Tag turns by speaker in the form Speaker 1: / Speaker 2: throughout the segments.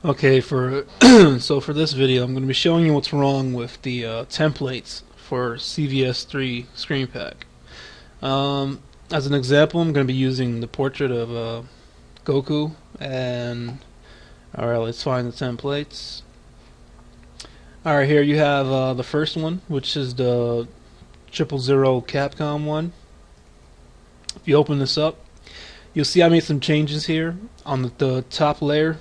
Speaker 1: Okay, for so for this video, I'm going to be showing you what's wrong with the templates for CVS3 screen pack. As an example, I'm going to be using the portrait of Goku, and alright, let's find the templates. Alright, here you have the first one, which is the 000 Capcom one. If you open this up, you'll see I made some changes here on the top layer.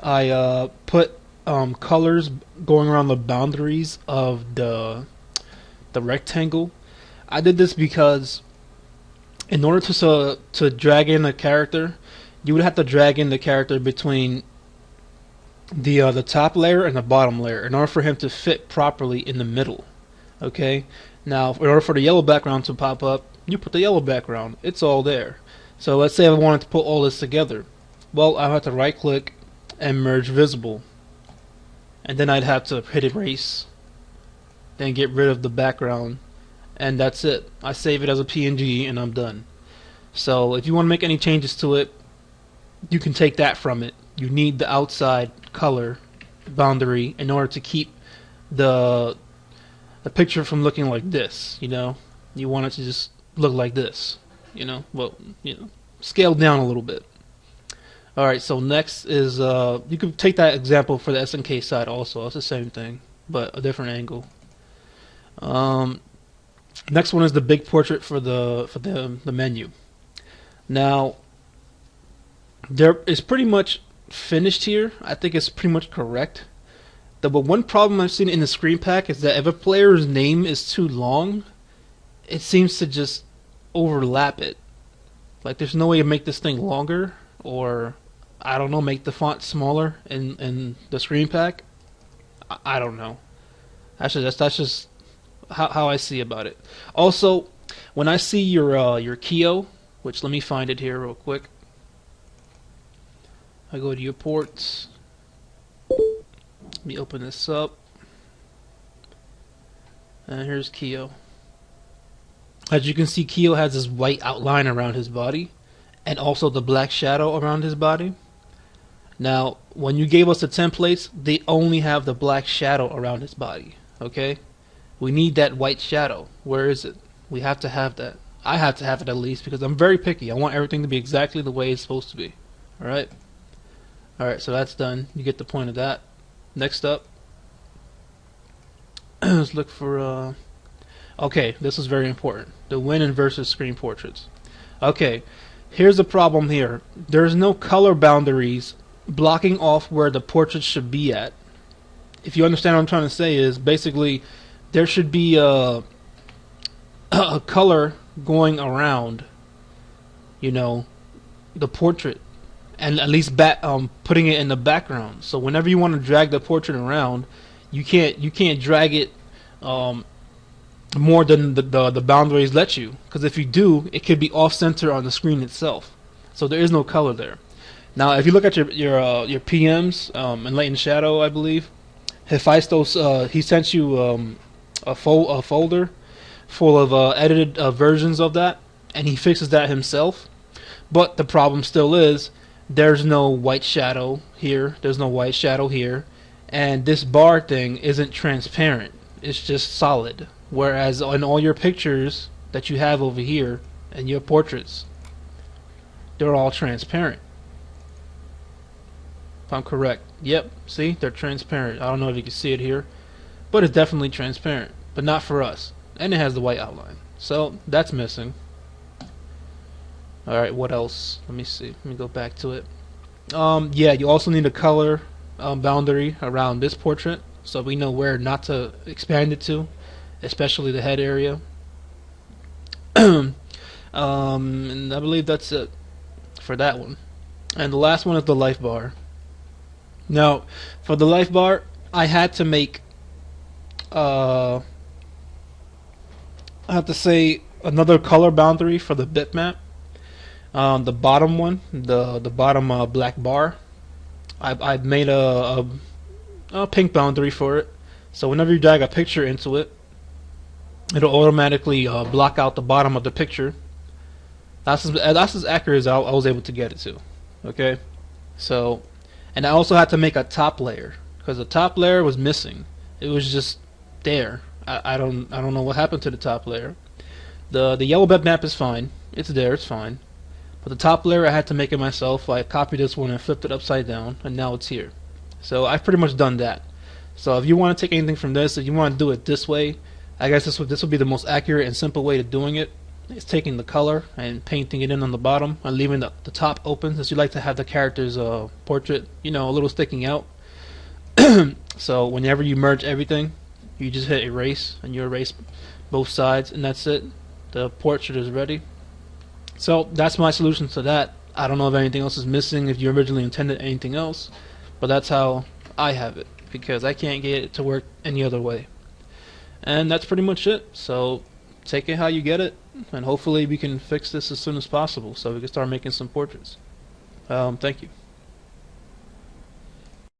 Speaker 1: I put colors going around the boundaries of the rectangle. I did this because in order to drag in a character, you would have to drag in the character between the top layer and the bottom layer in order for him to fit properly in the middle. Okay. Now, in order for the yellow background to pop up, you put the yellow background. It's all there. So let's say I wanted to put all this together. Well, I have to right click and merge visible, and then I'd have to hit erase, then get rid of the background, and that's it. I save it as a PNG and I'm done. So if you want to make any changes to it, you can take that from it. You need the outside color boundary in order to keep the picture from looking like this. You know, you want it to just look like this. Scale down a little bit. Alright, so next is, you can take that example for the SNK side also. It's the same thing, but a different angle. Next one is the big portrait for the menu. Now, there is pretty much finished here. I think it's pretty much correct. But one problem I've seen in the screen pack is that if a player's name is too long, it seems to just overlap it. Like, there's no way to make this thing longer, or I don't know, make the font smaller in the screen pack. I don't know. Actually, that's just how I see about it. Also, when I see your Kyo, which, let me find it here real quick. I go to your ports. Let me open this up. And here's Kyo. As you can see, Kyo has this white outline around his body, and also the black shadow around his body. Now, when you gave us the templates, they only have the black shadow around his body. Okay? We need that white shadow. Where is it? We have to have that. I have to have it at least, because I'm very picky. I want everything to be exactly the way it's supposed to be. Alright? Alright, so that's done. You get the point of that. Next up, let's look for, okay, this is very important. The win and versus screen portraits. Okay, here's the problem here. There's no color boundaries blocking off where the portrait should be at. If you understand what I'm trying to say, is basically there should be a color going around, you know, the portrait, and at least putting it in the background. So whenever you want to drag the portrait around, you can't drag it more than the boundaries let you, because if you do, it could be off center on the screen itself. So there is no color there. Now, if you look at your PMs in Light and Shadow, I believe Hephaestus, he sent you a folder full of edited versions of that, and he fixes that himself. But the problem still is, there's no white shadow here, there's no white shadow here, and this bar thing isn't transparent. It's just solid. Whereas on all your pictures that you have over here and your portraits, they're all transparent. If I'm correct. Yep, see, they're transparent. I don't know if you can see it here, but it's definitely transparent, but not for us. And it has the white outline, so that's missing. Alright, what else? Let me see. Let me go back to it. Yeah, you also need a color boundary around this portrait, so we know where not to expand it to, especially the head area. And I believe that's it for that one. And the last one is the life bar. Now, for the life bar, I had to make, I have to say, another color boundary for the bitmap. The bottom one, the bottom black bar, I made a pink boundary for it. So whenever you drag a picture into it, it'll automatically block out the bottom of the picture. That's as accurate as I was able to get it to. Okay, so And I also had to make a top layer because the top layer was missing. It was just there. I don't know what happened to the top layer. The yellow bitmap is fine. It's there. It's fine. But the top layer I had to make it myself. I copied this one and flipped it upside down, and now it's here. So I've pretty much done that. So if you want to take anything from this, if you want to do it this way, I guess this would be the most accurate and simple way to doing it. It's taking the color and painting it in on the bottom and leaving the top open, since you like to have the character's portrait, a little sticking out. So whenever you merge everything, you just hit erase and you erase both sides, and that's it. The portrait is ready. So that's my solution to that. I don't know if anything else is missing, if you originally intended anything else, but that's how I have it, because I can't get it to work any other way. And that's pretty much it. So take it how you get it, and hopefully we can fix this as soon as possible so we can start making some portraits. Thank you.